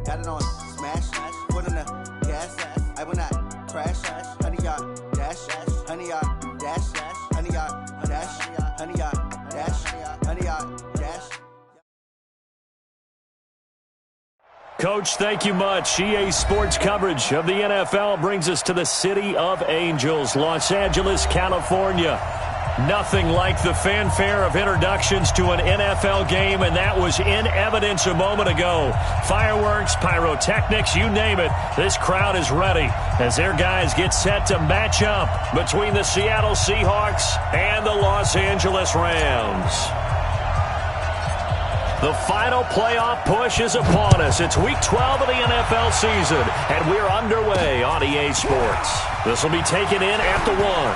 got it on smash, put on the gas, I will not crash, honey yard, dash, honey yard, dash, honey yard, dash, honey yard, dash, honey yard, dash. Coach, thank you much. EA Sports coverage of the NFL brings us to the City of Angels, Los Angeles, California. Nothing like the fanfare of introductions to an NFL game, and that was in evidence a moment ago. Fireworks, pyrotechnics, you name it. This crowd is ready as their guys get set to match up between the Seattle Seahawks and the Los Angeles Rams. The final playoff push is upon us. It's Week 12 of the NFL season, and we're underway on EA Sports. This will be taken in at the 1.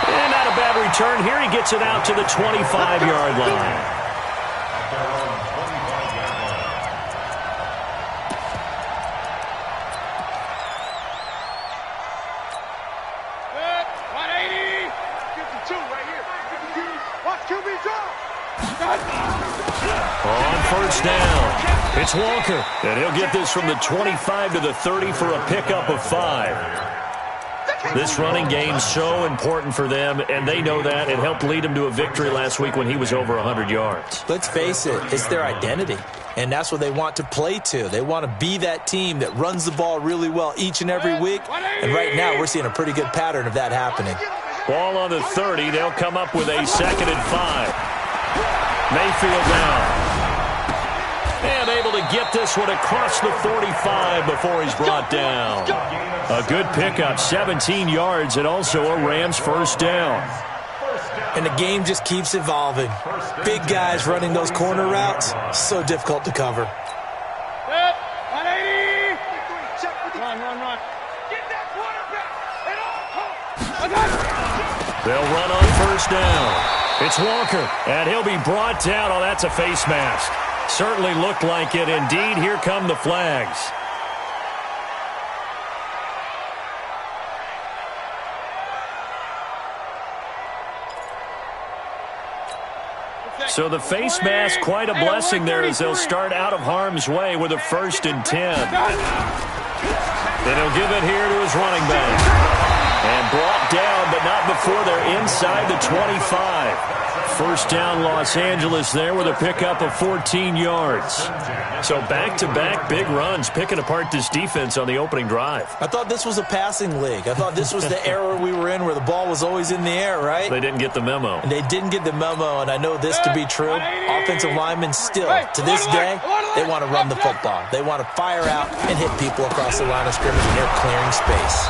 And not a bad return here. He gets it out to the 25-yard line. On first down, it's Walker, and he'll get this from the 25 to the 30 for a pickup of 5. This running game's so important for them, and they know that. It helped lead them to a victory last week when he was over 100 yards. Let's face it, it's their identity, and that's what they want to play to. They want to be that team that runs the ball really well each and every week, and right now we're seeing a pretty good pattern of that happening. Ball on the 30. They'll come up with a 2nd and 5. Mayfield down. And able to get this one across the 45 before he's brought down. A good pickup, 17 yards, and also a Rams first down. And the game just keeps evolving. Big guys running those corner routes, so difficult to cover. 180. Run. Get that quarterback. They'll run on first down. It's Walker, and he'll be brought down. Oh, that's a face mask. Certainly looked like it. Indeed, here come the flags. So the face mask, quite a blessing there as they'll start out of harm's way with a 1st and 10. Then he'll give it here to his running back. And brought down, but not before they're inside the 25. First down Los Angeles there with a pickup of 14 yards. So back-to-back big runs picking apart this defense on the opening drive. I thought this was a passing league. I thought this was the era we were in where the ball was always in the air, right? They didn't get the memo. And they didn't get the memo, and I know this to be true. Offensive linemen still, to this day, they want to run the football. They want to fire out and hit people across the line of scrimmage, and they're clearing space.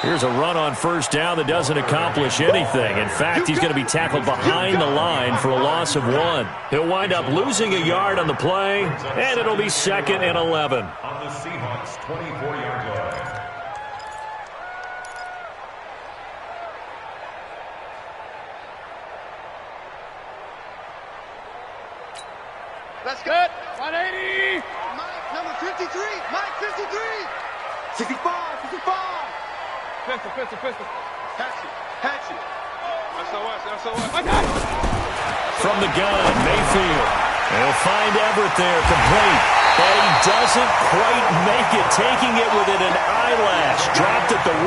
Here's a run on first down that doesn't accomplish anything. In fact, he's going to be tackled behind the line for a loss of 1. He'll wind up losing a yard on the play, and it'll be 2nd and 11. On the Seahawks' 24-yard line. Let's go. 180. Mike, number 53. Mike, 53. 65. Pistol. Hatch it. That's all right. From the gun, Mayfield. He'll find Everett there, complete. But he doesn't quite make it, taking it within an eyelash. Dropped at the 1.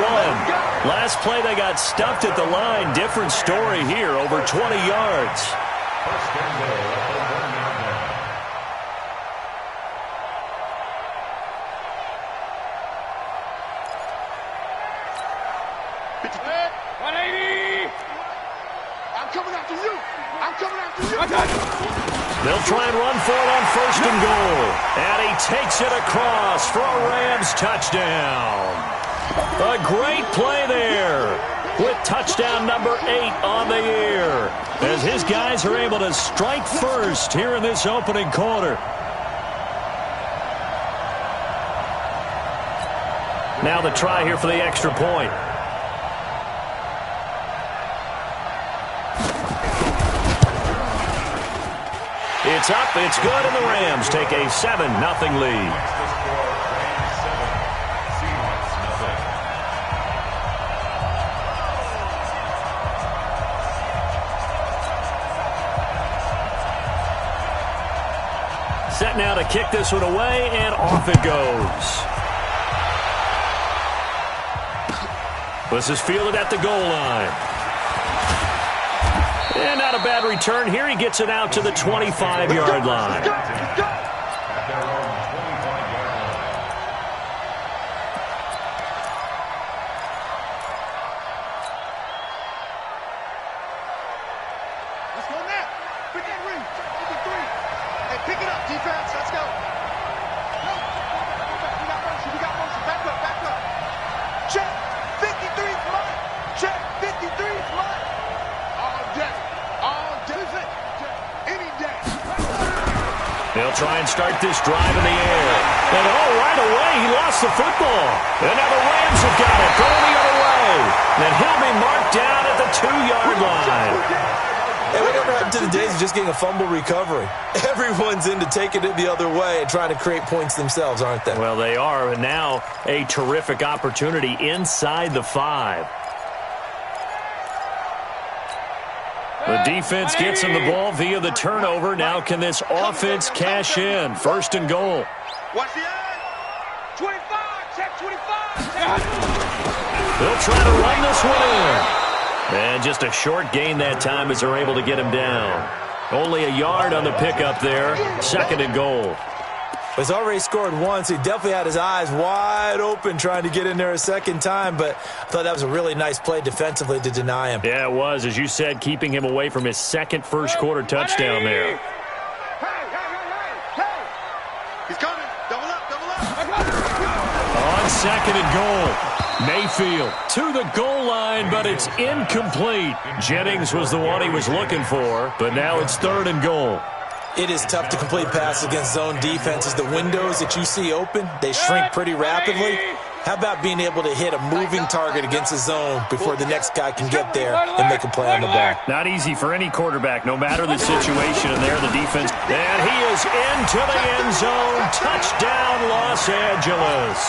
Last play, they got stuffed at the line. Different story here, over 20 yards. First and goal at the 1-yard line. They'll try and run for it on 1st and goal. And he takes it across for a Rams touchdown. A great play there with touchdown number 8 on the year as his guys are able to strike first here in this opening quarter. Now the try here for the extra point. It's up, it's good, and the Rams take a 7-0 lead. Set set now to kick this one away, and off it goes. This is fielded at the goal line. And not a bad return here. He gets it out to the 25-yard line. Let's go now. Pick that ring. Open 3. Hey, pick it up, defense. Let's go. No. We got motion. Back up. Check. 53 is mine. Check. 53 is mine. All day. Any day. They'll try and start this drive in the air. And right away, he lost the football. And now the Rams have got it, going the other way. And he'll be marked down at the 2-yard line. Hey, whatever happened to the days of just getting a fumble recovery? Everyone's into taking it the other way and trying to create points themselves, aren't they? Well, they are. And now a terrific opportunity inside the 5. The defense gets him the ball via the turnover. Now can this offense cash in? 1st and goal. Watch the eye. 25. Check 25. They'll try to run this one in. And just a short gain that time as they're able to get him down. Only a yard on the pickup there. 2nd and goal. He's already scored once. He definitely had his eyes wide open trying to get in there a second time, but I thought that was a really nice play defensively to deny him. Yeah, it was. As you said, keeping him away from his second first-quarter touchdown there. Hey. He's coming. Double up. On 2nd and goal. Mayfield to the goal line, but it's incomplete. Jennings was the one he was looking for, but now it's 3rd and goal. It is tough to complete passes against zone defenses. The windows that you see open, they shrink pretty rapidly. How about being able to hit a moving target against a zone before the next guy can get there and make a play on the ball? Not easy for any quarterback, no matter the situation. And there, the defense. And he is into the end zone. Touchdown, Los Angeles.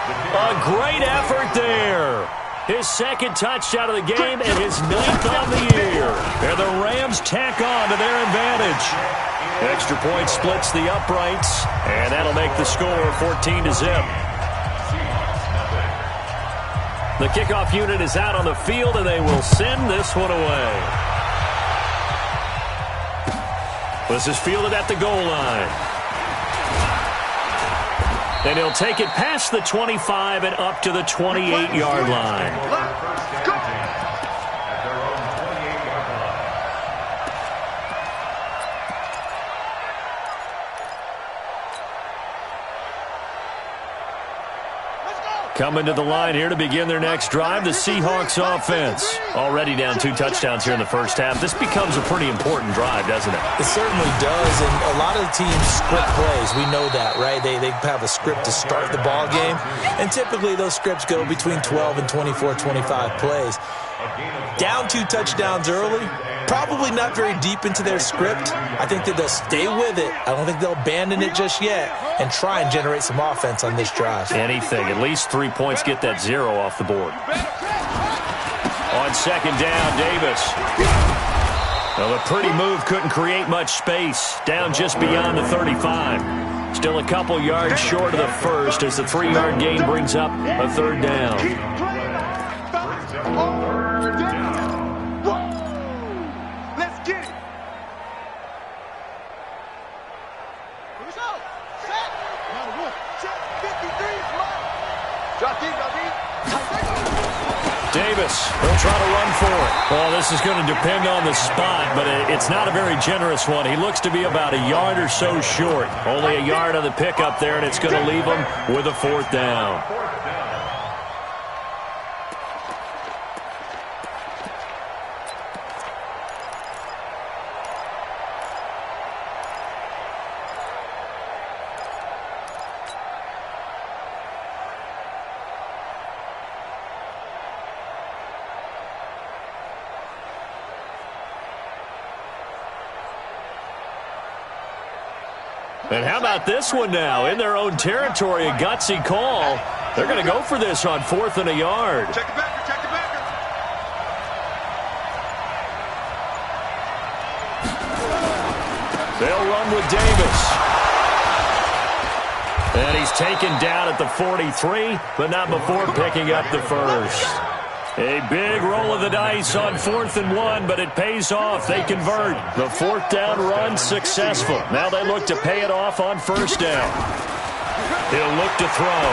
A great effort there. His 2nd touchdown of the game and his 9th on the year. And the Rams tack on to their advantage. Extra point splits the uprights, and that'll make the score 14-0. The kickoff unit is out on the field, and they will send this one away. This is fielded at the goal line. And he'll take it past the 25 and up to the 28-yard line. Let's go. Coming to the line here to begin their next drive, the Seahawks offense. Already down 2 touchdowns here in the first half. This becomes a pretty important drive, doesn't it? It certainly does, and a lot of the teams script plays. We know that, right? They have a script to start the ball game, and typically those scripts go between 12 and 24, 25 plays. Down 2 touchdowns early, probably not very deep into their script. I think that they'll stay with it. I don't think they'll abandon it just yet and try and generate some offense on this drive. Anything. At least 3 points get that 0 off the board. On 2nd down, Davis. Well, the pretty move couldn't create much space. Down just beyond the 35. Still a couple yards short of the first as the 3-yard gain brings up a 3rd down. Davis, he'll try to run for it. Well, this is going to depend on the spot, but it's not a very generous one. He looks to be about a yard or so short. Only a yard on the pickup there, and it's going to leave him with a 4th down. And how about this one now? In their own territory, a gutsy call. They're going to go for this on 4th and a yard. Check the backer, check the backer. They'll run with Davis. And he's taken down at the 43, but not before picking up the first. A big roll of the dice on 4th and 1, but it pays off. They convert. The 4th down run successful. Now they look to pay it off on 1st down. He'll look to throw.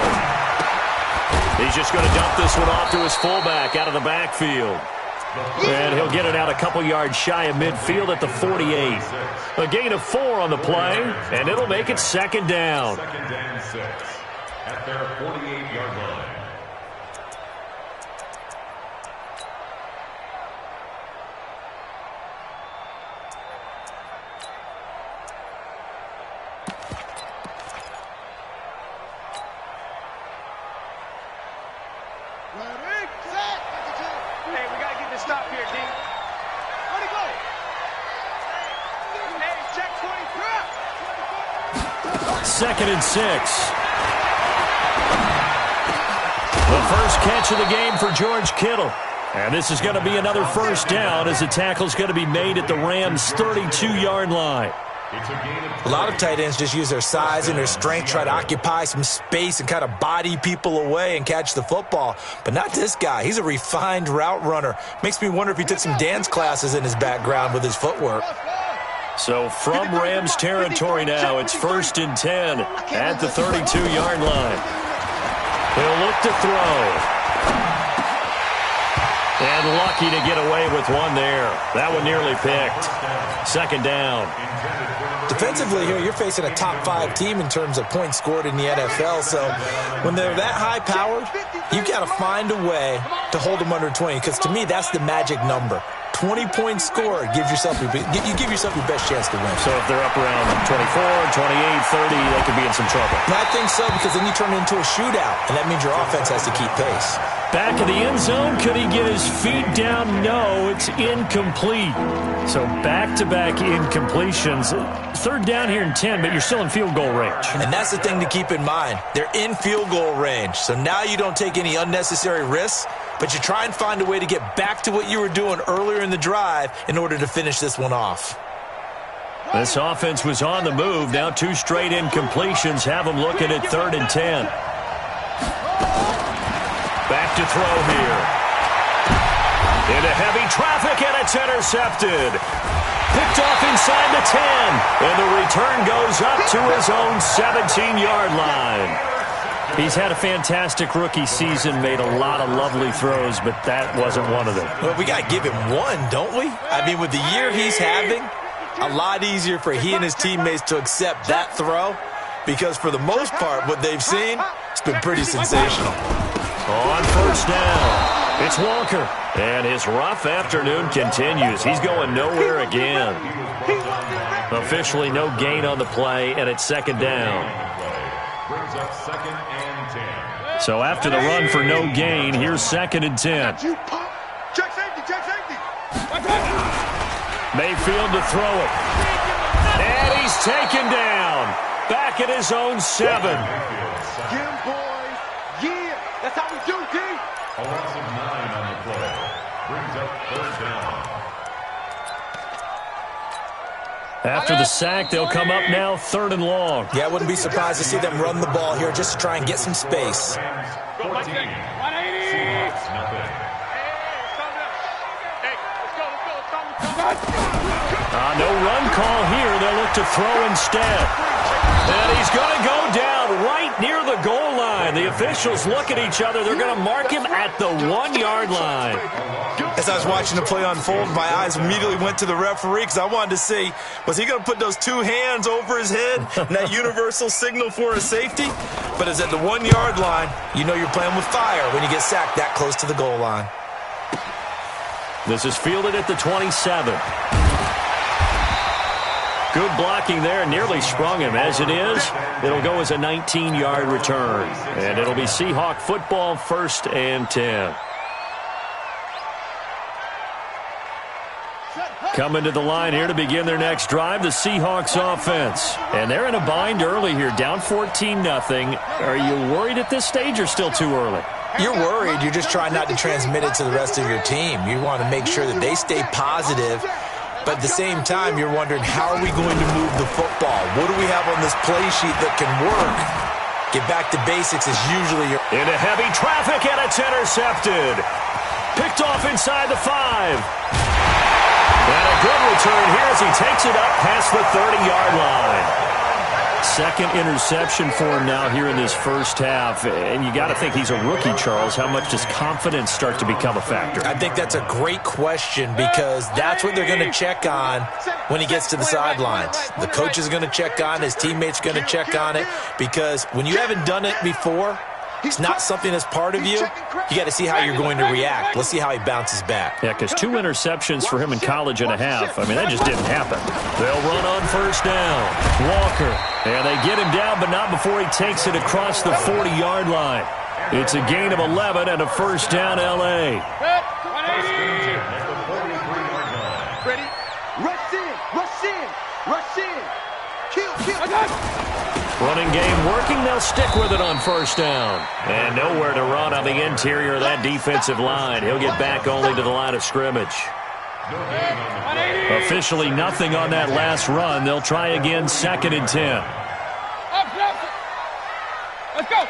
He's just going to dump this one off to his fullback out of the backfield. And he'll get it out a couple yards shy of midfield at the 48. A gain of 4 on the play, and it'll make it 2nd down. 2nd and 6 at their 48-yard line. Hey, we got to get this stop here, D. Where'd he go? Hey, check 23. 2nd and 6. The first catch of the game for George Kittle. And this is going to be another 1st down as the tackle's going to be made at the Rams' 32-yard line. A lot of tight ends just use their size and their strength, try to occupy some space and kind of body people away and catch the football. But not this guy. He's a refined route runner. Makes me wonder if he took some dance classes in his background with his footwork. So from Rams territory now, it's 1st and 10 at the 32-yard line. He'll look to throw. And lucky to get away with one there. That one nearly picked. 2nd down. Defensively here, you're facing a top 5 team in terms of points scored in the NFL. So when they're that high-powered, you've got to find a way to hold them under 20. Because to me, that's the magic number. 20 points scored, you give yourself your best chance to win. So if they're up around 24, 28, 30, they could be in some trouble. And I think so, because then you turn it into a shootout, and that means your offense has to keep pace. Back of the end zone, could he get his feet down? No, it's incomplete. So back-to-back incompletions. 3rd down here in 10, but you're still in field goal range. And that's the thing to keep in mind. They're in field goal range, so now you don't take any unnecessary risks, but you try and find a way to get back to what you were doing earlier in the drive in order to finish this one off. This offense was on the move. Now 2 straight incompletions have them looking at 3rd and 10. Back to throw here. Into heavy traffic, and it's intercepted. Picked off inside the 10. And the return goes up to his own 17-yard line. He's had a fantastic rookie season, made a lot of lovely throws, but that wasn't one of them. Well, we got to give him one, don't we? I mean, with the year he's having, a lot easier for he and his teammates to accept that throw, because for the most part, what they've seen, it's been pretty sensational. On 1st down, it's Walker. And his rough afternoon continues. He's going nowhere again. Officially no gain on the play, and it's 2nd down. Brings up 2nd and 10. So after the run for no gain, here's 2nd and 10. Check safety, check safety. Mayfield to throw it. And he's taken down. Back at his own 7. Get him, boys. Yeah, that's how we do, D. A loss of 9 on the play. Brings up 3rd down. After the sack, they'll come up now 3rd and long. Yeah, I wouldn't be surprised to see them run the ball here just to try and get some space. 14. Seahawks, nothing. No run call here. They'll look to throw instead. And he's going to go down right near the goal line. The officials look at each other. They're going to mark him at the 1-yard line. As I was watching the play unfold, my eyes immediately went to the referee because I wanted to see, was he going to put those 2 hands over his head and that universal signal for a safety? But it's at the 1-yard line. You know you're playing with fire when you get sacked that close to the goal line. This is fielded at the 27. Good blocking there, nearly sprung him. As it is, it'll go as a 19-yard return. And it'll be Seahawk football, 1st and 10. Coming to the line here to begin their next drive, the Seahawks offense. And they're in a bind early here, down 14-0. Are you worried at this stage or still too early? You're worried. You're just trying not to transmit it to the rest of your team. You want to make sure that they stay positive. But at the same time, you're wondering, how are we going to move the football? What do we have on this play sheet that can work? Get back to basics is usually your... Into heavy traffic, and it's intercepted. Picked off inside the 5. And a good return here as he takes it up past the 30-yard line. Second interception for him now here in this first half. And you got to think he's a rookie, Charles. How much does confidence start to become a factor? I think that's a great question because that's what they're going to check on when he gets to the sidelines. The coach is going to check on, his teammates are going to check on it, because when you haven't done it before, it's not something that's part of you. You got to see how you're going to react. Let's see how he bounces back. Yeah, because 2 interceptions for him in college and a half. I mean, that just didn't happen. They'll run on first down. Walker. And they get him down, but not before he takes it across the 40-yard line. It's a gain of 11 and a first down, L.A. Ready? Rush in. Rush in. Rush in. Kill. Running game working. They'll stick with it on first down. And nowhere to run on the interior of that defensive line. He'll get back only to the line of scrimmage. Officially nothing on that last run. They'll try again, 2nd and 10. Let's go.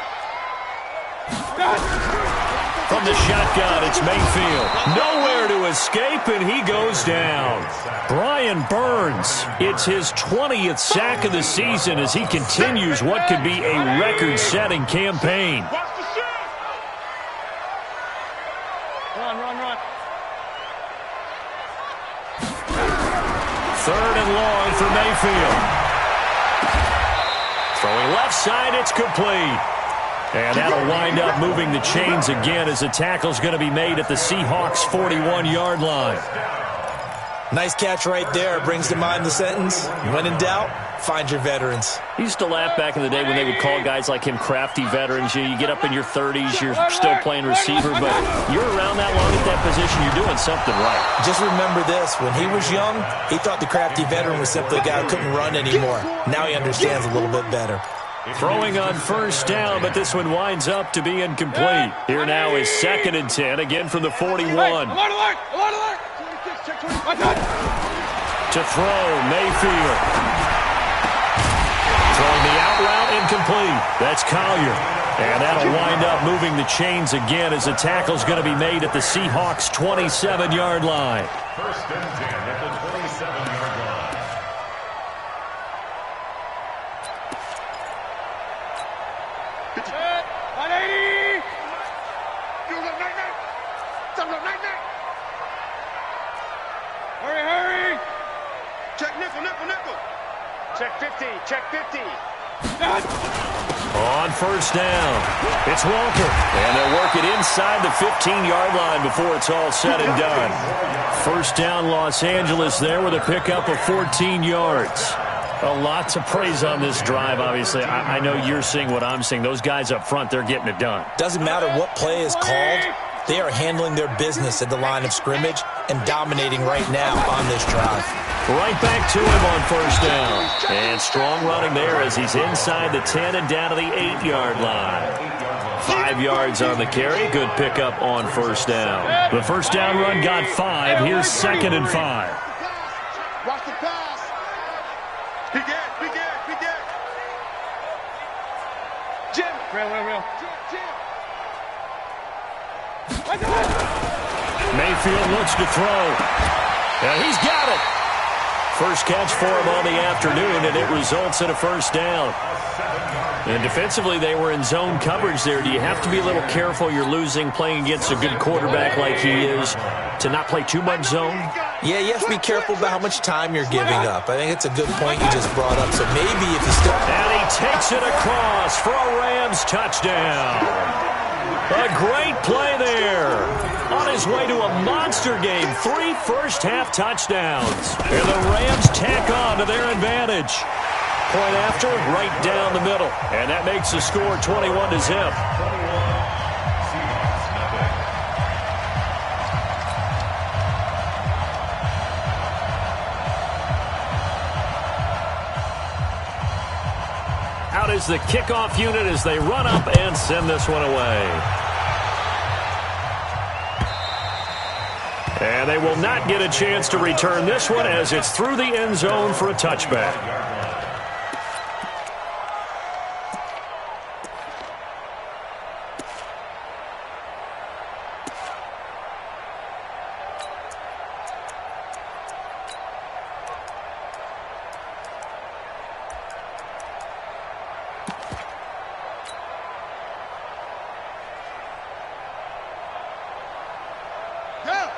From the shotgun, it's Mayfield. Nowhere to escape, and he goes down. Brian Burns, it's his 20th sack of the season as he continues what could be a record-setting campaign. Run. 3rd and long for Mayfield. Throwing left side, it's complete. And that'll wind up moving the chains again as the tackle's going to be made at the Seahawks' 41-yard line. Nice catch right there. Brings to mind the sentence, when in doubt, find your veterans. He used to laugh back in the day when they would call guys like him crafty veterans. You get up in your 30s, you're still playing receiver, but you're around that long at that position, you're doing something right. Just remember this, when he was young, he thought the crafty veteran was simply a guy who couldn't run anymore. Now he understands a little bit better. Throwing on first down, but this one winds up to be incomplete. Here now is 2nd and 10, again from the 41. Alert. To throw, Mayfield. Throwing the out route, incomplete. That's Collier. And that'll wind up moving the chains again as the tackle's going to be made at the Seahawks' 27-yard line. 1st and 10 at the 27-yard line. Hurry. Check nickel. Check 50. On first down, it's Walker. And they'll work it inside the 15-yard line before it's all said and done. First down, Los Angeles there with a pickup of 14 yards. A lot to praise on this drive, obviously. I know you're seeing what I'm seeing. Those guys up front, they're getting it done. Doesn't matter what play is called. They are handling their business at the line of scrimmage and dominating right now on this drive. Right back to him on first down. And strong running there as he's inside the 10 and down to the 8-yard line. 5 yards on the carry. Good pickup on first down. The first down run got 5. Here's 2nd and 5. Watch the pass. Be good. Jim. Real. Mayfield looks to throw. And he's got it. First catch for him on the afternoon, and it results in a first down. And defensively, they were in zone coverage there. Do you have to be a little careful you're losing playing against a good quarterback like he is to not play too much zone? Yeah, you have to be careful about how much time you're giving up. I think it's a good point you just brought up. So maybe if you still... And he takes it across for a Rams touchdown. A great play there. On his way to a monster game, 3 first-half touchdowns. And the Rams tack on to their advantage. Point after, right down the middle. And that makes the score 21-0. Out is the kickoff unit as they run up and send this one away. And they will not get a chance to return this one as it's through the end zone for a touchback.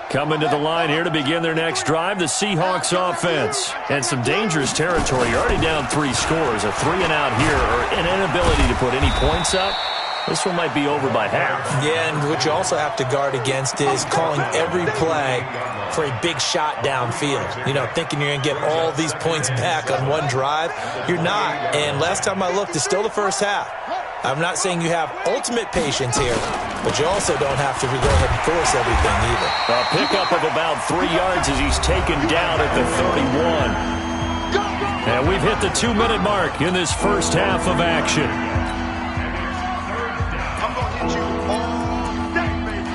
Coming to the line here to begin their next drive, the Seahawks offense. And some dangerous territory. You're already down 3 scores. A 3-and-out here, or an inability to put any points up. This one might be over by half. Yeah, and what you also have to guard against is calling every play for a big shot downfield. You know, thinking you're going to get all these points back on one drive. You're not. And last time I looked, it's still the first half. I'm not saying you have ultimate patience here, but you also don't have to go ahead and force everything either. A pickup of about 3 yards as he's taken down at the 31. And we've hit the 2-minute mark in this first half of action. I'm going to hit you all day, baby.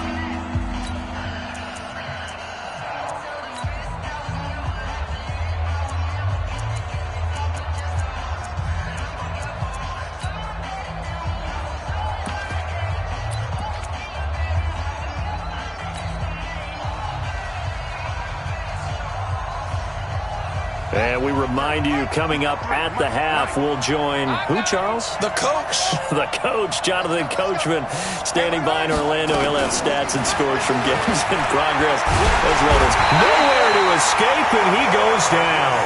And we remind you, coming up at the half, we'll join who, Charles? The coach. The coach, Jonathan Coachman, standing by in Orlando. He'll have stats and scores from games in progress, as well as nowhere to escape, and he goes down.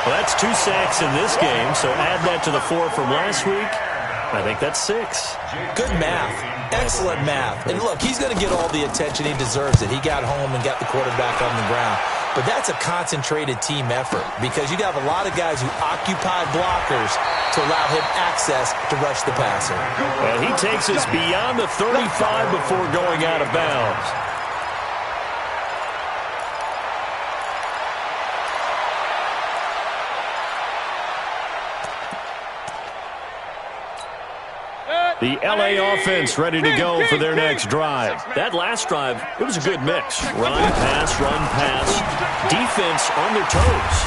Well, that's 2 sacks in this game, so add that to the 4 from last week. I think that's 6. Good math. Excellent math. And look, he's going to get all the attention he deserves it. He got home and got the quarterback on the ground. But that's a concentrated team effort because you have a lot of guys who occupy blockers to allow him access to rush the passer. And he takes us beyond the 35 before going out of bounds. The L.A. offense ready to go for their next drive. That last drive, it was a good mix. Run, pass, defense on their toes.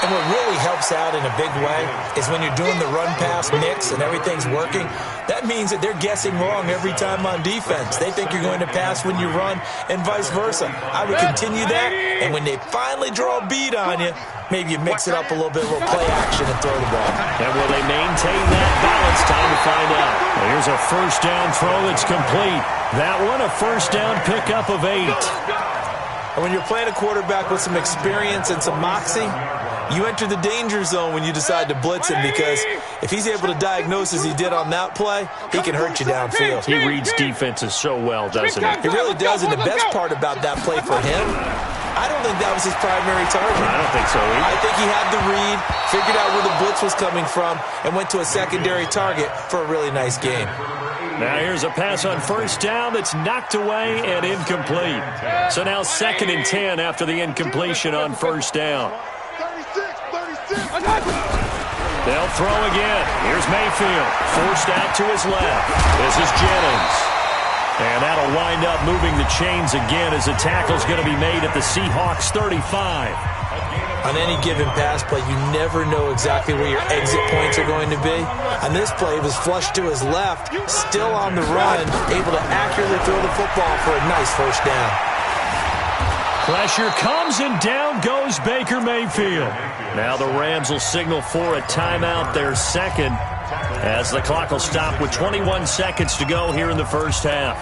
And what really helps out in a big way is when you're doing the run-pass mix and everything's working, that means that they're guessing wrong every time on defense. They think you're going to pass when you run and vice versa. I would continue that, and when they finally draw a beat on you, maybe you mix it up a little bit, a little play action and throw the ball. And will they maintain that balance? Time to find out. Well, here's a first down throw that's complete. That one, a first down pickup of 8. And when you're playing a quarterback with some experience and some moxie, you enter the danger zone when you decide to blitz him because if he's able to diagnose as he did on that play, he can hurt you downfield. He reads defenses so well, doesn't he? He really does, and the best part about that play for him, I don't think that was his primary target. I don't think so either. I think he had the read, figured out where the blitz was coming from, and went to a secondary target for a really nice game. Now here's a pass on first down that's knocked away and incomplete. So now 2nd and 10 after the incompletion on first down. 36. They'll throw again. Here's Mayfield. Forced out to his left. This is Jennings. And that'll wind up moving the chains again as the tackle's going to be made at the Seahawks 35. On any given pass play, you never know exactly where your exit points are going to be. On this play, it was flushed to his left, still on the run, able to accurately throw the football for a nice first down. Pressure comes, and down goes Baker Mayfield. Now the Rams will signal for a timeout, their second, as the clock will stop with 21 seconds to go here in the first half.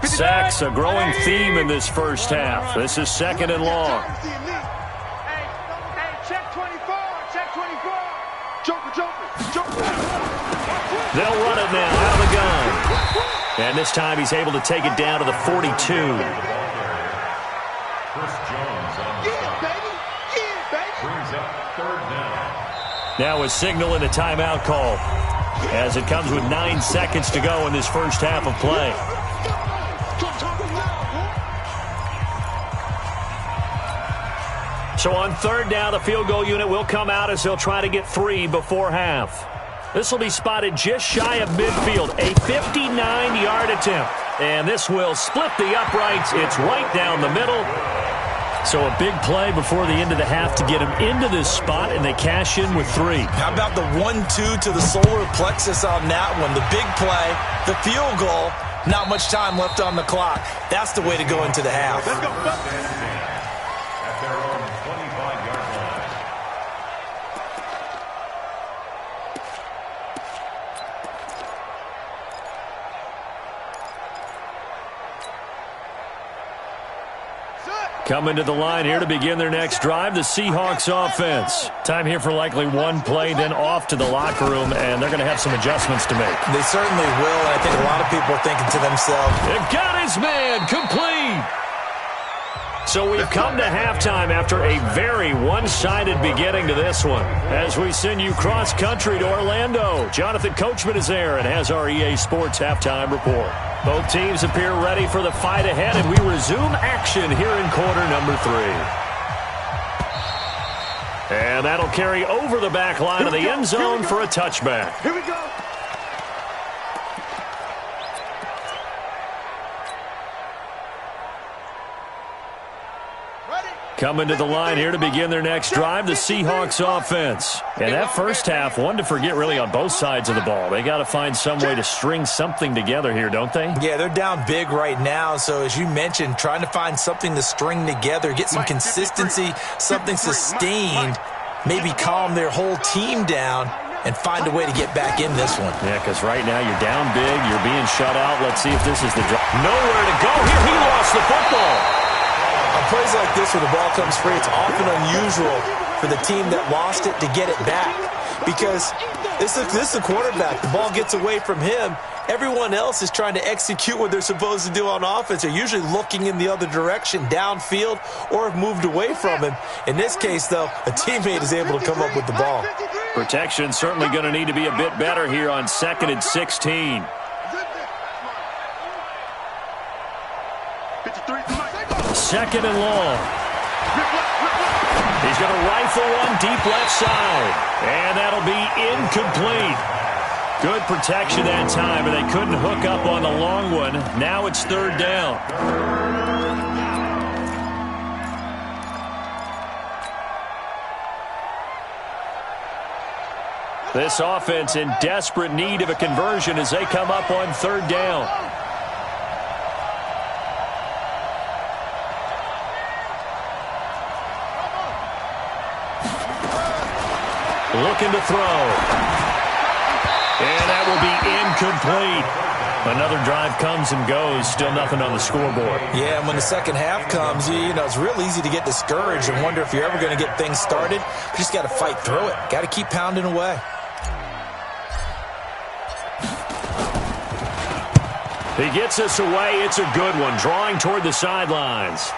Sacks, a growing theme in this first half. This is 2nd and long. Check 24. Joker. They'll run it now out of the gun. And this time he's able to take it down to the 42. Now a signal and a timeout call as it comes with 9 seconds to go in this first half of play. So on 3rd down, the field goal unit will come out as they'll try to get 3 before half. This will be spotted just shy of midfield, a 59-yard attempt. And this will split the uprights. It's right down the middle. So a big play before the end of the half to get him into this spot, and they cash in with 3. How about the 1-2 to the solar plexus on that one? The big play, the field goal, not much time left on the clock. That's the way to go into the half. Let's go. At their own 25-yard line. Coming to the line here to begin their next drive, the Seahawks offense. Time here for likely one play, then off to the locker room, and they're going to have some adjustments to make. They certainly will, and I think a lot of people are thinking to themselves, They've got his man complete. So we've come to halftime after a very one-sided beginning to this one. As we send you cross-country to Orlando, Jonathan Coachman is there and has our EA Sports halftime report. Both teams appear ready for the fight ahead, and we resume action here in quarter number 3. And that'll carry over the back line of the end zone for a touchback. Here we go. Coming to the line here to begin their next drive, the Seahawks offense. And that first half, one to forget really on both sides of the ball. They got to find some way to string something together here, don't they? Yeah, they're down big right now. So as you mentioned, trying to find something to string together, get some consistency, something sustained, maybe calm their whole team down and find a way to get back in this one. Yeah, because right now you're down big, you're being shut out. Let's see if this is the drive. Nowhere to go here. He lost the football. On plays like this where the ball comes free, it's often unusual for the team that lost it to get it back because this is the quarterback. The ball gets away from him. Everyone else is trying to execute what they're supposed to do on offense. They're usually looking in the other direction, downfield, or have moved away from him. In this case, though, a teammate is able to come up with the ball. Protection certainly going to need to be a bit better here on 2nd and 16. Second and long. He's going to rifle one deep left side. And that'll be incomplete. Good protection that time, and they couldn't hook up on the long one. Now it's 3rd down. This offense in desperate need of a conversion as they come up on 3rd down. Looking to throw. And that will be incomplete. Another drive comes and goes. Still nothing on the scoreboard. Yeah, and when the second half comes, you know, it's real easy to get discouraged and wonder if you're ever going to get things started. You just got to fight through it. Got to keep pounding away. He gets us away. It's a good one. Drawing toward the sidelines.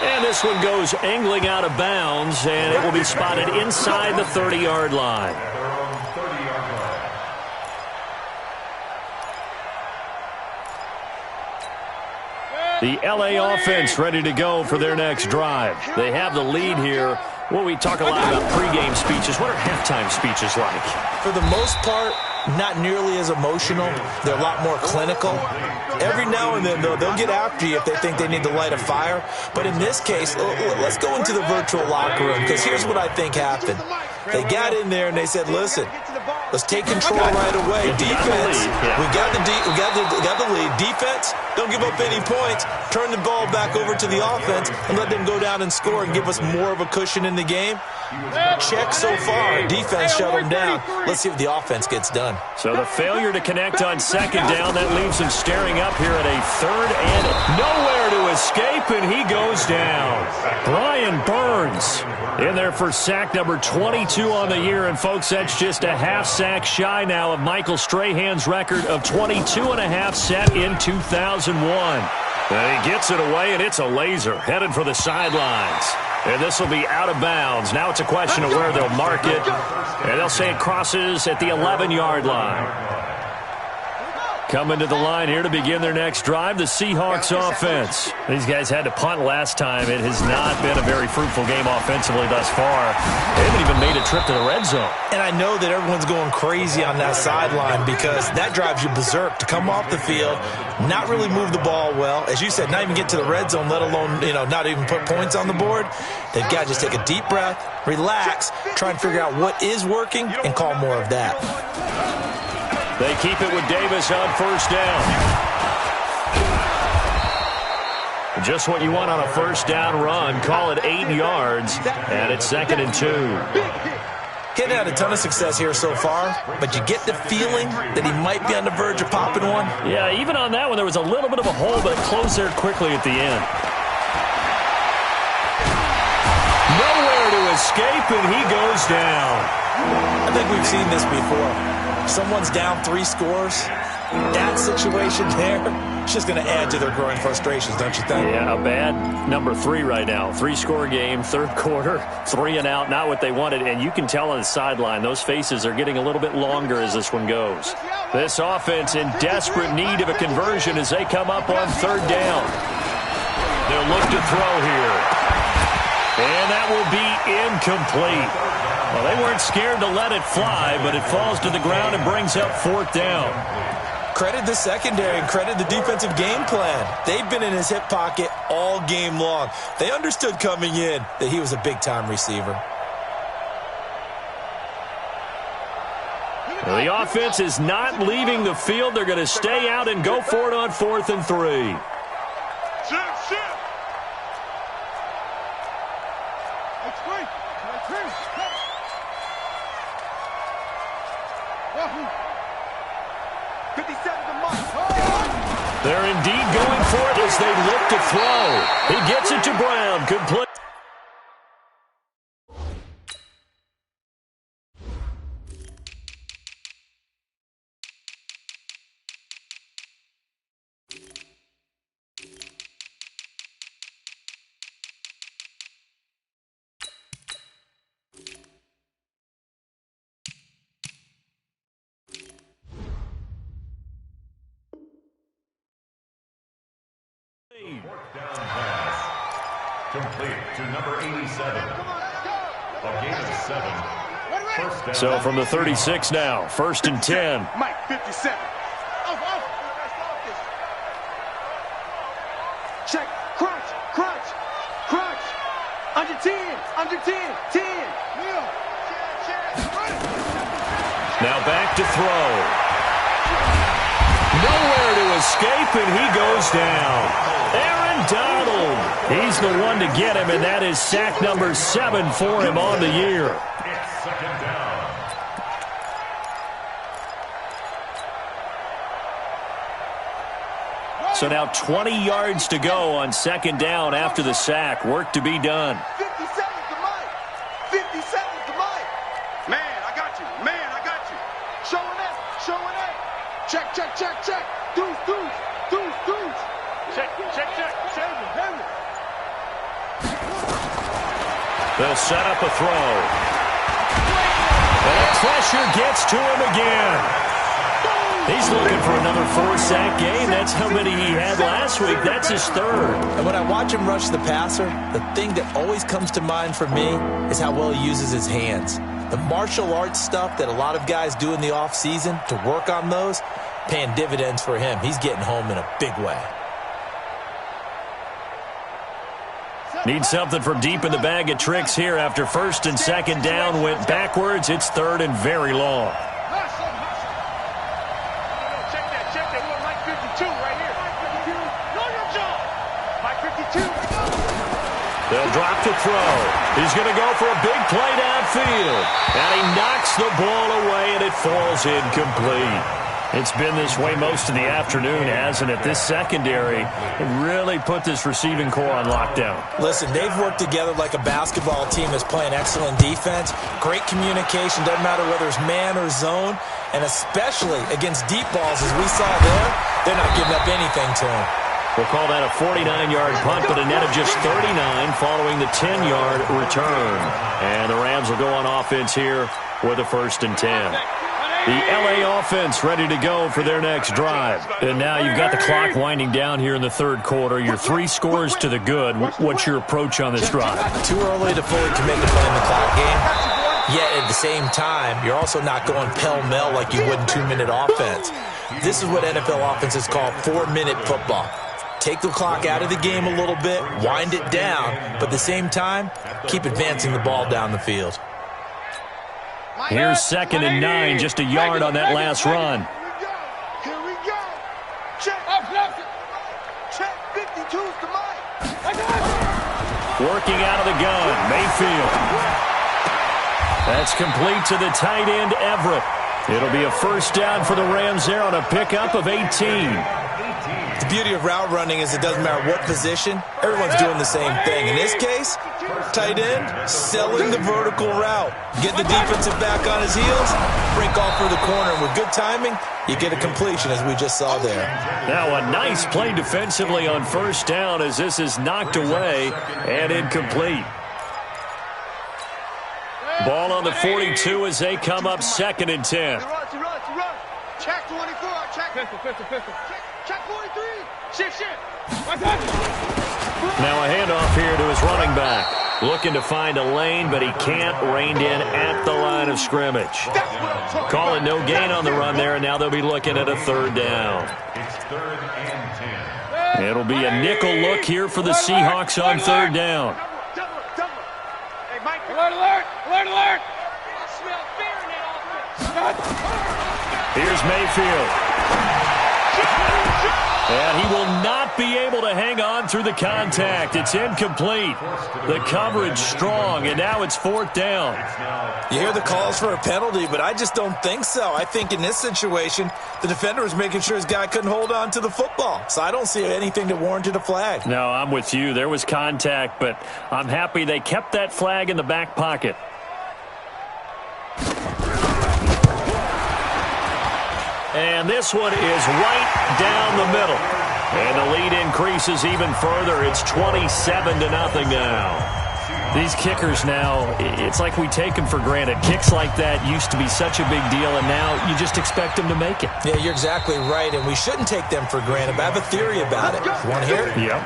And this one goes angling out of bounds, and it will be spotted inside the 30-yard line. The LA offense ready to go for their next drive. They have the lead here. Well, we talk a lot about pregame speeches. What are halftime speeches like? For the most part, not nearly as emotional. They're a lot more clinical. Every now and then, though, they'll get after you if they think they need to light a fire. But in this case, let's go into the virtual locker room, because here's what I think happened. They got in there and they said, listen, let's take control right away. Defense, we got the lead. Defense, don't give up any points. Turn the ball back over to the offense and let them go down and score and give us more of a cushion in the game. Check so far. Defense shut them down. Let's see if the offense gets done. So the failure to connect on 2nd down, that leaves him staring up here at a 3rd and nowhere to escape, and he goes down. Brian Burns in there for sack number 22 on the year, and folks, that's just a half sack shy now of Michael Strahan's record of 22 and a half set in 2001. And he gets it away, and it's a laser headed for the sidelines. And this will be out of bounds. Now it's a question of where they'll mark it. And they'll say it crosses at the 11-yard line. Coming to the line here to begin their next drive, the Seahawks offense. These guys had to punt last time. It has not been a very fruitful game offensively thus far. They haven't even made a trip to the red zone. And I know that everyone's going crazy on that sideline because that drives you berserk to come off the field, not really move the ball well. As you said, not even get to the red zone, let alone, not even put points on the board. They've got to just take a deep breath, relax, try and figure out what is working, and call more of that. They keep it with Davis on first down. Just what you want on a first down run. Call it 8 yards, and it's 2nd and 2. He's had a ton of success here so far, but you get the feeling that he might be on the verge of popping one. Yeah, even on that one, there was a little bit of a hole, but it closed there quickly at the end. Nowhere to escape, and he goes down. I think we've seen this before. Someone's down 3 scores. That situation there, it's just going to add to their growing frustrations, don't you think? Yeah, a bad number 3 right now. 3-score game, third quarter, 3 and out, not what they wanted. And you can tell on the sideline, those faces are getting a little bit longer as this one goes. This offense in desperate need of a conversion as they come up on third down. They'll look to throw here. And that will be incomplete. Well, they weren't scared to let it fly, but it falls to the ground and brings up fourth down. Credit the secondary and credit the defensive game plan. They've been in his hip pocket all game long. They understood coming in that he was a big-time receiver. Well, the offense is not leaving the field. They're going to stay out and go for it on 4th and 3. They're indeed going for it as they look to throw. He gets it to Brown. Complete. Fourth down pass. Complete to number 87. A gain of 7. First down. So from the 36 now, 1st and 10. Mike, 57. Check. Crunch. Crunch. Crunch. Under 10. Under 10. 10. Now back to throw. Nowhere to escape, and he goes down. Aaron Donald. He's the one to get him, and that is sack number 7 for him on the year. It's 2nd down. So now 20 yards to go on 2nd down after the sack. Work to be done. 50 seconds to Mike. 50 seconds to Mike. Man, I got you. Man, I got you. Showing up. Showing up. Check, check, check, check. Deuce, deuce. Deuce, deuce. Check, check, check. Heavy. They'll set up a throw. And pressure gets to him again. He's looking for another 4-sack game. That's how many he had last week. That's his 3rd. And when I watch him rush the passer, the thing that always comes to mind for me is how well he uses his hands. The martial arts stuff that a lot of guys do in the offseason to work on those, paying dividends for him. He's getting home in a big way. Need something from deep in the bag of tricks here after 1st and 2nd down went backwards. It's 3rd and very long. Check that. We want Mike 52 right here. Mike 52. Know your job. Mike 52. They'll drop to throw. He's going to go for a big play downfield. And he knocks the ball away, and it falls incomplete. It's been this way most of the afternoon, hasn't it? This secondary really put this receiving core on lockdown. Listen, they've worked together like a basketball team that's playing excellent defense. Great communication, doesn't matter whether it's man or zone. And especially against deep balls, as we saw there, they're not giving up anything to him. We'll call that a 49-yard punt, but a net of just 39 following the 10-yard return. And the Rams will go on offense here with a 1st and 10. The LA offense ready to go for their next drive. And now you've got the clock winding down here in the third quarter. You're 3 scores to the good. What's your approach on this drive? Too early to fully commit to playing the clock game. Yet at the same time, you're also not going pell-mell like you would in 2-minute offense. This is what NFL offenses call 4-minute football. Take the clock out of the game a little bit, wind it down, but at the same time, keep advancing the ball down the field. Here's 2nd and 9, just a yard on that last run. Here we go. Check. Check. 52's the mic. Working out of the gun, Mayfield. That's complete to the tight end, Everett. It'll be a first down for the Rams there on a pickup of 18. The beauty of route running is it doesn't matter what position, everyone's doing the same thing. In this case, tight end, selling the vertical route. Get the defensive back on his heels, break off for the corner, and with good timing, you get a completion as we just saw there. Now a nice play defensively on first down as this is knocked away and incomplete. Ball on the 42 as they come up 2nd and 10. Check 24. Check. Pistol. Check 43. Shift. Now a handoff here to his running back. Looking to find a lane, but he can't. Reined in at the line of scrimmage. Calling no gain on the run there, and now they'll be looking at a 3rd down. It's 3rd and 10. It'll be a nickel look here for the Seahawks on 3rd down. Hey, Mike. Alert. I smell fear in that offense. Here's Mayfield. And he will not be able to hang on through the contact. It's incomplete. The coverage strong, and now it's 4th down. You hear the calls for a penalty, but I just don't think so. I think in this situation, the defender was making sure his guy couldn't hold on to the football. So I don't see anything that warranted a flag. No, I'm with you. There was contact, but I'm happy they kept that flag in the back pocket. And this one is right down the middle. And the lead increases even further. It's 27-0 now. These kickers now, it's like we take them for granted. Kicks like that used to be such a big deal, and now you just expect them to make it. Yeah, you're exactly right, and we shouldn't take them for granted. But I have a theory about it. You want to hear it? Yep.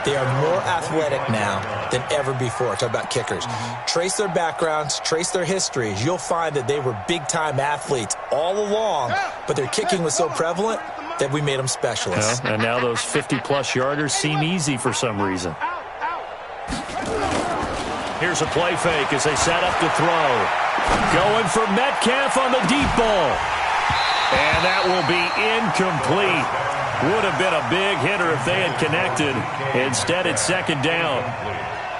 They are more athletic now than ever before. Talk about kickers. Trace their backgrounds, trace their histories. You'll find that they were big-time athletes all along, but their kicking was so prevalent that we made them specialists. Well, and now those 50-plus yarders seem easy for some reason. Here's a play fake as they set up to throw. Going for Metcalf on the deep ball. And that will be incomplete. Would have been a big hitter if they had connected. Instead, it's 2nd down.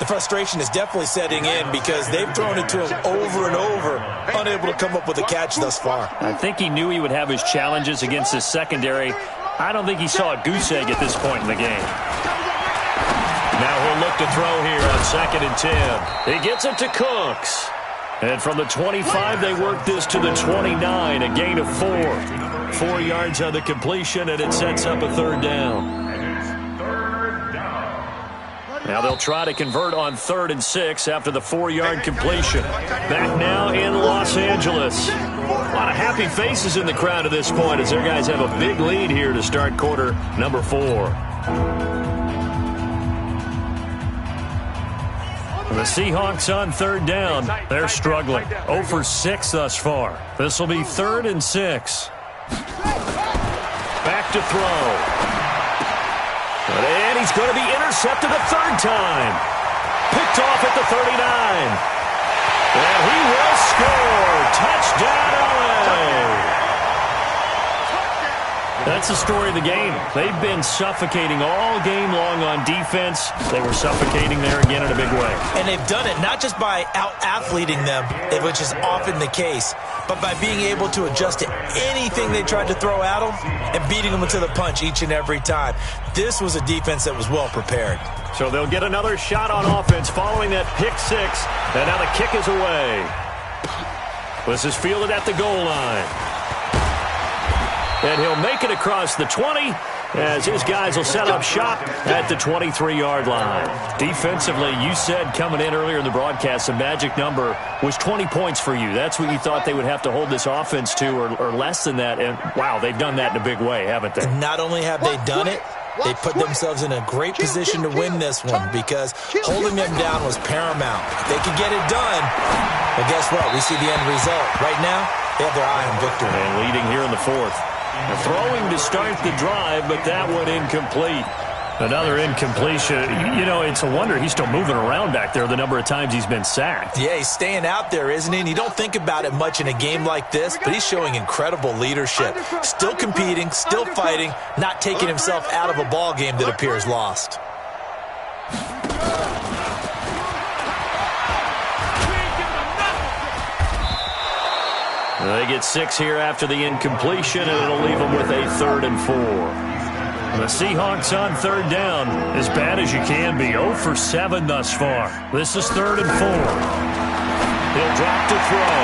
The frustration is definitely setting in because they've thrown it to him over and over, unable to come up with a catch thus far. I think he knew he would have his challenges against his secondary. I don't think he saw a goose egg at this point in the game. Now he'll look to throw here on 2nd and 10. He gets it to Cooks. And from the 25, they work this to the 29, a gain of 4. 4 yards on the completion, and it sets up a 3rd down. Now they'll try to convert on 3rd and 6 after the 4-yard completion. Back now in Los Angeles. A lot of happy faces in the crowd at this point as their guys have a big lead here to start quarter number 4. The Seahawks on 3rd down. They're struggling. 0 for 6 thus far. This will be 3rd and 6. Back to throw. And he's going to be intercepted a 3rd time. Picked off at the 39. And he will score. Touchdown, LA. That's the story of the game. They've been suffocating all game long on defense. They were suffocating there again in a big way. And they've done it not just by out-athleting them, which is often the case, but by being able to adjust to anything they tried to throw at them and beating them to the punch each and every time. This was a defense that was well prepared. So they'll get another shot on offense following that pick 6, and now the kick is away. This is fielded at the goal line. And he'll make it across the 20 as his guys will set up shop at the 23-yard line. Defensively, you said coming in earlier in the broadcast, the magic number was 20 points for you. That's what you thought they would have to hold this offense to, or less than that. And, wow, they've done that in a big way, haven't they? And not only have they done it, they put themselves in a great position to win this one because holding them down was paramount. If they could get it done, well, guess what? We see the end result. Right now, they have their eye on victory. And leading here in the fourth. Throwing to start the drive, but that one incomplete. Another incompletion. You know, it's a wonder he's still moving around back there the number of times he's been sacked. Yeah, he's staying out there, isn't he? And you don't think about it much in a game like this, but he's showing incredible leadership. Still competing, still fighting, not taking himself out of a ball game that appears lost. They get 6 here after the incompletion, and it'll leave them with a 3rd and 4. The Seahawks on 3rd down, as bad as you can be. 0 for 7 thus far. This is 3rd and 4. He'll drop to throw.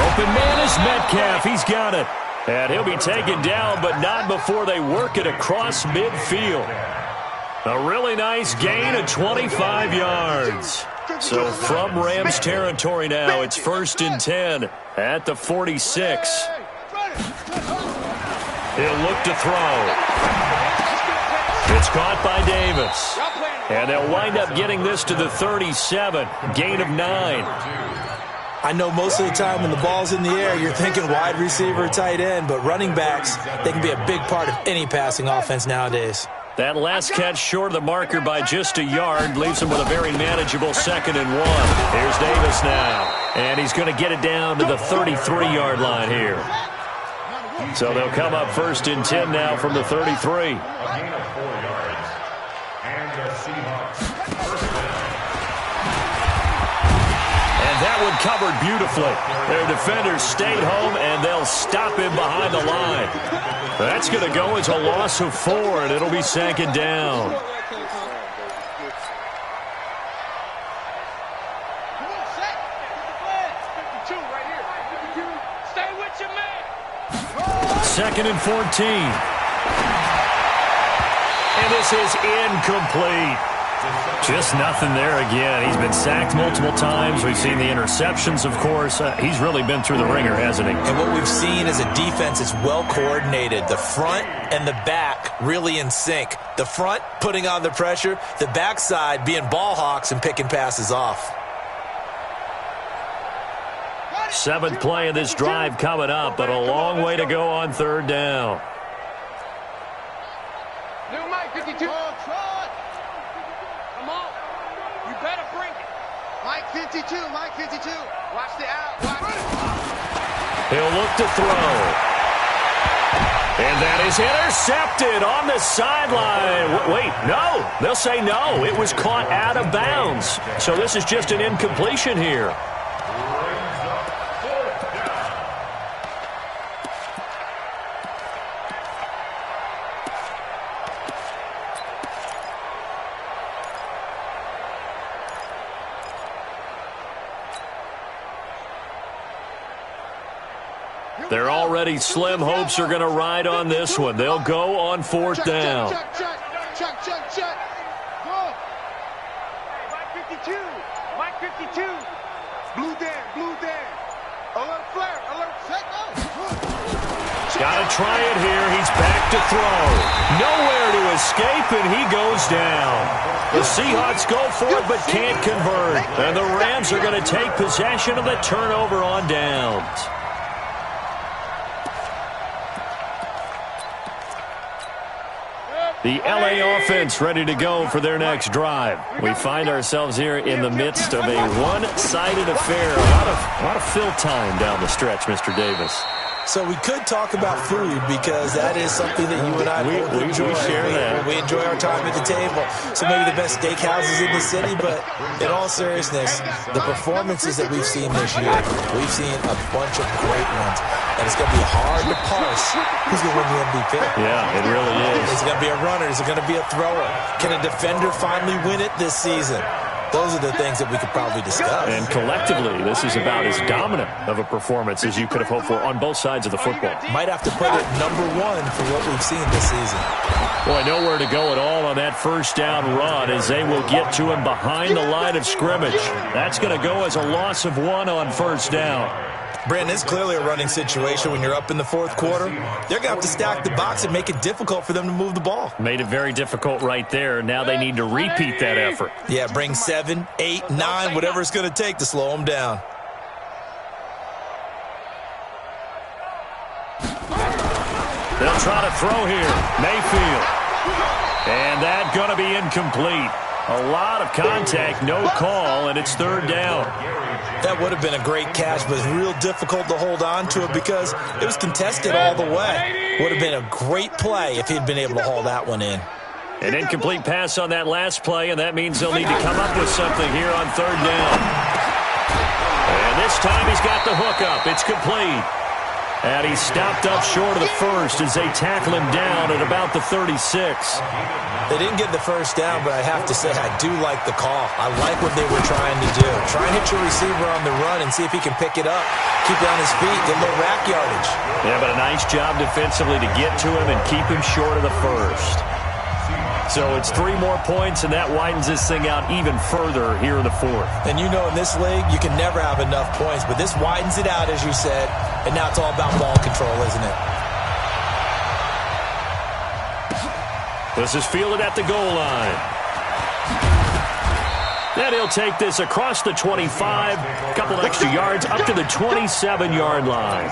Open man is Metcalf. He's got it. And he'll be taken down, but not before they work it across midfield. A really nice gain of 25 yards. So from Rams territory now, it's 1st and 10 at the 46. He'll look to throw. It's caught by Davis. And they'll wind up getting this to the 37. Gain of 9. I know most of the time when the ball's in the air, you're thinking wide receiver, tight end, but running backs, they can be a big part of any passing offense nowadays. That last catch short of the marker by just a yard leaves him with a very manageable 2nd and 1. Here's Davis now. And he's going to get it down to the 33-yard line here. So they'll come up 1st and 10 now from the 33. A gain of 4 yards. And the Seahawks first down. And that one covered beautifully. Their defenders stayed home, and they'll stop him behind the line. That's going to go as a loss of 4, and it'll be 2nd down. Second and 14. And this is incomplete. Just nothing there again. He's been sacked multiple times. We've seen the interceptions, of course. He's really been through the ringer, hasn't he? And what we've seen is a defense that's well coordinated. The front and the back really in sync. The front putting on the pressure. The backside being ball hawks and picking passes off. 7th play of this drive coming up, but a long way to go on 3rd down. New Mike 52. Come on. You better bring it. Mike 52. Mike 52. Watch the out. Watch it. He'll look to throw. And that is intercepted on the sideline. Wait, no. They'll say no. It was caught out of bounds. So this is just an incompletion here. They're already slim hopes are going to ride on this one. They'll go on 4th down. Check. Go. Mike 52. Mike 52. Blue Dan. Alert flare. Alert set. Got to try it here. He's back to throw. Nowhere to escape, and he goes down. The Seahawks go for it but can't convert. And the Rams are going to take possession of the turnover on downs. The LA offense ready to go for their next drive. We find ourselves here in the midst of a one-sided affair. A lot of fill time down the stretch, Mr. Davis. So we could talk about food because that is something that you and I both enjoy. We share that. We enjoy our time at the table. So maybe the best steakhouses in the city, but in all seriousness, the performances that we've seen this year, we've seen a bunch of great ones. And it's going to be hard to parse who's going to win the MVP. Yeah, it really is. Is it going to be a runner? Is it going to be a thrower? Can a defender finally win it this season? Those are the things that we could probably discuss. And collectively, this is about as dominant of a performance as you could have hoped for on both sides of the football. Might have to put it #1 for what we've seen this season. Boy, nowhere to go at all on that first down run as they will get to him behind the line of scrimmage. That's going to go as a loss of 1 on first down. Brandon, it's clearly a running situation when you're up in the fourth quarter. They're going to have to stack the box and make it difficult for them to move the ball. Made it very difficult right there. Now they need to repeat that effort. Yeah, bring 7, 8, 9, whatever it's going to take to slow them down. They'll try to throw here. Mayfield. And that's going to be incomplete. A lot of contact, no call, and it's third down. That would have been a great catch, but it's real difficult to hold on to it because it was contested all the way. Would have been a great play if he'd been able to haul that one in. An incomplete pass on that last play, and that means they'll need to come up with something here on third down. And this time he's got the hook up. It's complete. And he's stopped up short of the first as they tackle him down at about the 36. They didn't get the first down, but I have to say I do like the call. I like what they were trying to do. Try and hit your receiver on the run and see if he can pick it up. Keep it on his feet, get a little rack yardage. Yeah, but a nice job defensively to get to him and keep him short of the first. So it's 3 more points, and that widens this thing out even further here in the fourth. And you know in this league, you can never have enough points, but this widens it out, as you said, and now it's all about ball control, isn't it? This is fielded at the goal line. And he'll take this across the 25, a couple of extra yards up to the 27-yard line.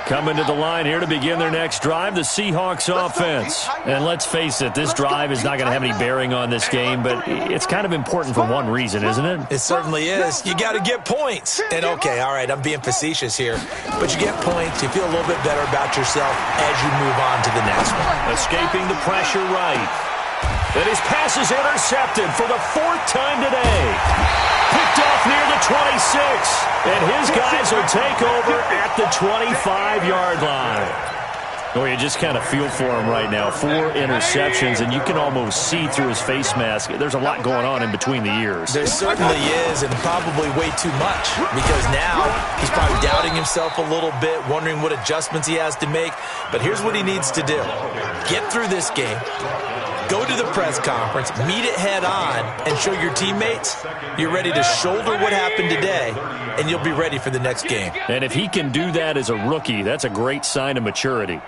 Coming to the line here to begin their next drive, the Seahawks offense. And let's face it, this drive is not going to have any bearing on this game, but it's kind of important for one reason, isn't it? It certainly is. You got to get points. And okay, all right, I'm being facetious here, but you get points, you feel a little bit better about yourself as you move on to the next one. Escaping the pressure right. And his pass is intercepted for the 4th time today. Picked off near the 26, and his guys will take over at the 25-yard line. Well, you just kind of feel for him right now. 4 interceptions, and you can almost see through his face mask. There's a lot going on in between the ears. There certainly is, and probably way too much, because now he's probably doubting himself a little bit, wondering what adjustments he has to make. But here's what he needs to do. Get through this game. Go to the press conference, meet it head on, and show your teammates you're ready to shoulder what happened today, and you'll be ready for the next game. And if he can do that as a rookie, that's a great sign of maturity.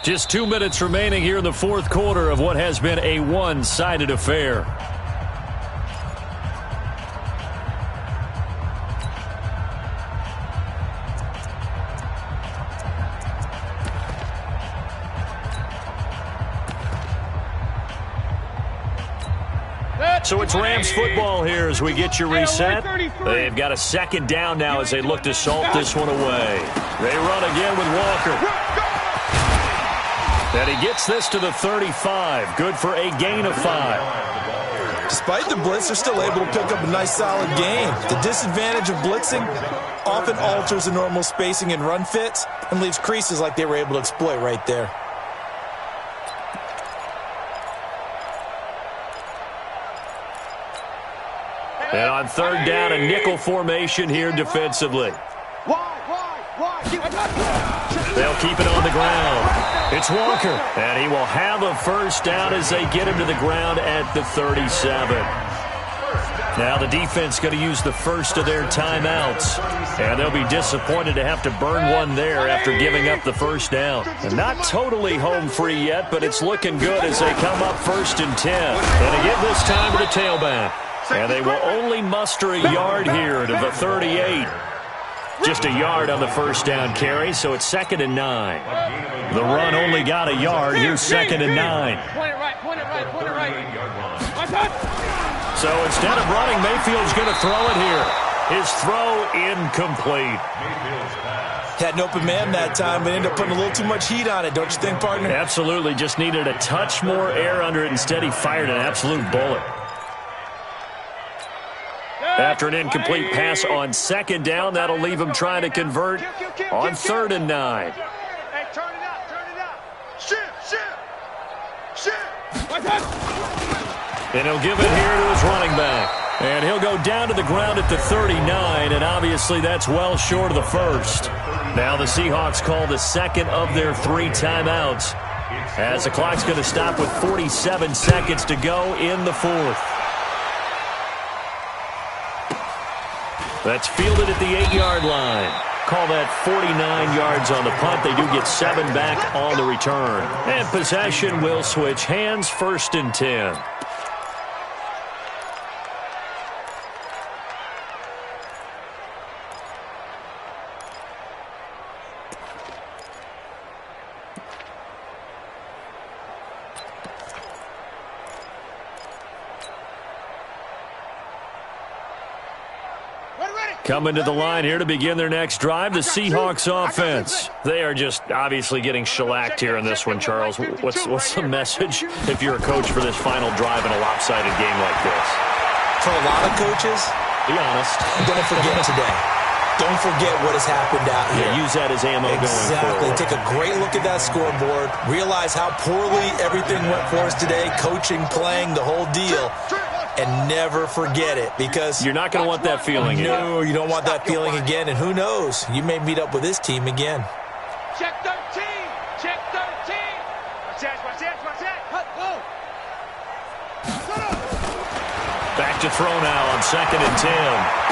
Just 2 minutes remaining here in the fourth quarter of what has been a one-sided affair. So it's Rams football here as we get you reset. They've got a 2nd down now as they look to salt this one away. They run again with Walker. And he gets this to the 35. Good for a gain of 5. Despite the blitz, they're still able to pick up a nice solid gain. The disadvantage of blitzing often alters the normal spacing and run fits and leaves creases like they were able to exploit right there. And on 3rd down, a nickel formation here defensively. They'll keep it on the ground. It's Walker, and he will have a 1st down as they get him to the ground at the 37. Now the defense going to use the first of their timeouts, and they'll be disappointed to have to burn one there after giving up the 1st down. And not totally home free yet, but it's looking good as they come up 1st and 10. And they give this time to the tailback. And they will only muster a yard here to the 38. Just a yard on the 1st down carry, so it's 2nd and 9. The run only got a yard. Here's 2nd and 9. Point it right. So instead of running, Mayfield's going to throw it here. His throw incomplete. Had an open man that time, but ended up putting a little too much heat on it, don't you think, partner? Absolutely. Just needed a touch more air under it. Instead, he fired an absolute bullet. After an incomplete pass on 2nd down, that'll leave him trying to convert on 3rd and 9. Hey, turn it up. And he'll give it here to his running back. And he'll go down to the ground at the 39, and obviously that's well short of the first. Now the Seahawks call the second of their 3 timeouts, as the clock's going to stop with 47 seconds to go in the 4th. That's fielded at the 8-yard line. Call that 49 yards on the punt. They do get 7 back on the return. And possession will switch hands, 1st and 10. Coming to the line here to begin their next drive, the Seahawks offense. They are just obviously getting shellacked here in this one, Charles. What's the message if you're a coach for this final drive in a lopsided game like this? For a lot of coaches, be honest, don't forget today. Don't forget what has happened out here. Yeah, use that as ammo going Exactly. forward. Take a great look at that scoreboard. Realize how poorly everything went for us today, coaching, playing, the whole deal. And never forget it, because you're not going to want that feeling again. No, you don't want that feeling again. And who knows? You may meet up with this team again. Check 13. Check 13. Watch that. Go. Back to throw now on 2nd and 10.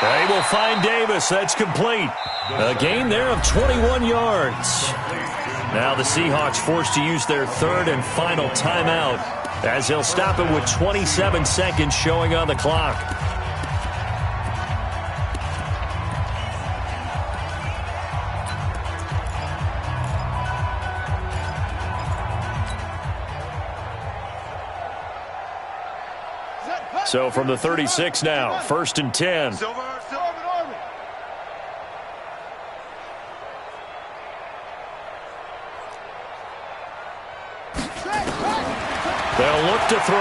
They will find Davis. That's complete. A gain there of 21 yards. Now the Seahawks forced to use their 3rd and final timeout, as he'll stop it with 27 seconds showing on the clock. So from the 36 now, 1st and 10. They'll look to throw.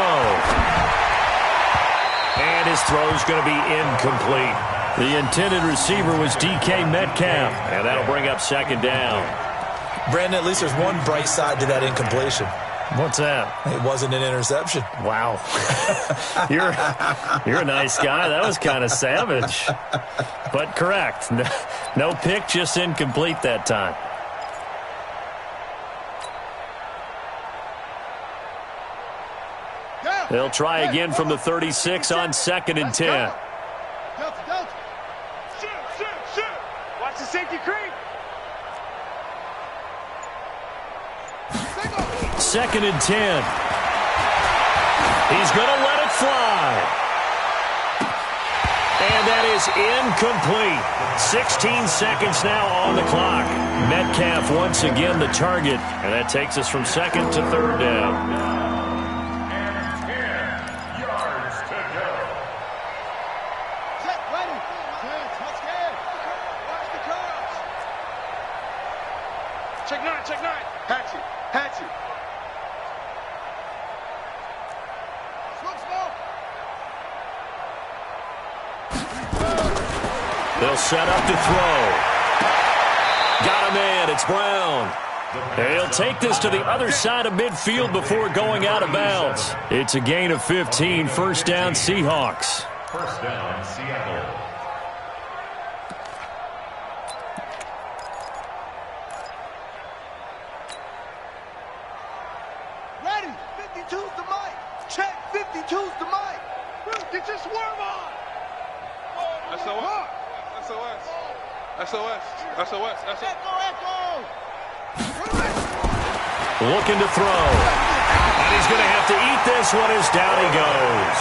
And his throw's going to be incomplete. The intended receiver was DK Metcalf, and that'll bring up 2nd down. Brandon, at least there's one bright side to that incompletion. What's that? It wasn't an interception. Wow. You're a nice guy. That was kind of savage. But correct. No pick, just incomplete that time. They'll try again from the 36 on 2nd and 10. Shoot. Watch the safety creep. 2nd and 10. He's going to let it fly. And that is incomplete. 16 seconds now on the clock. Metcalf once again the target. And that takes us from 2nd to 3rd down. Check 9. Hatchet. They'll set up to throw. Got a man. It's Brown. He'll take this to the other side of midfield before going out of bounds. It's a gain of 15. 1st down, Seahawks. 1st down, Seattle. Ready. 52's the mic. Check. 52's the mic. Get your swerve on. SOS. Echo. Looking to throw. And he's going to have to eat this one as down he goes.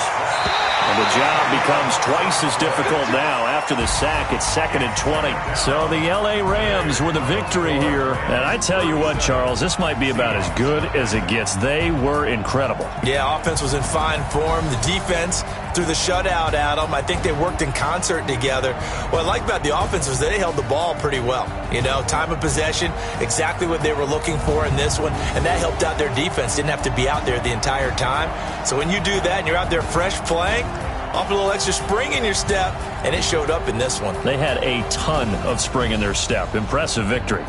And the job becomes twice as difficult now after the sack. It's 2nd and 20. So the L.A. Rams with a victory here. And I tell you what, Charles, this might be about as good as it gets. They were incredible. Yeah, offense was in fine form. The defense threw the shutout at them. I think they worked in concert together. What I like about the offense was they held the ball pretty well. You know, time of possession, exactly what they were looking for in this one. And that helped out their defense. Didn't have to be out there the entire time. So when you do that and you're out there fresh playing, off a little extra spring in your step, and it showed up in this one. They had a ton of spring in their step. Impressive victory.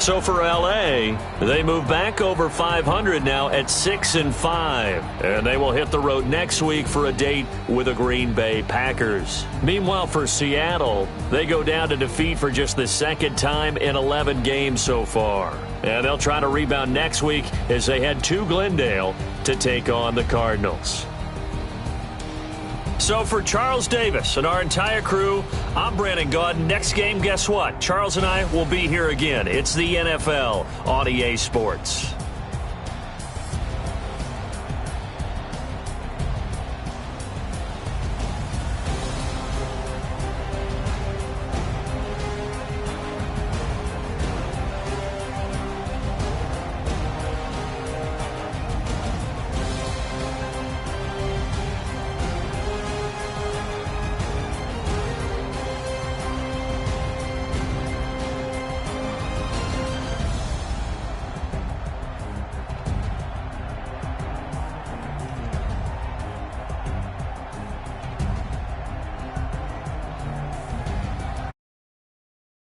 So for L.A., they move back over 500 now at 6-5. And they will hit the road next week for a date with the Green Bay Packers. Meanwhile, for Seattle, they go down to defeat for just the second time in 11 games so far. And they'll try to rebound next week as they head to Glendale to take on the Cardinals. So for Charles Davis and our entire crew, I'm Brandon Gaudin. Next game, guess what? Charles and I will be here again. It's the NFL on EA Sports.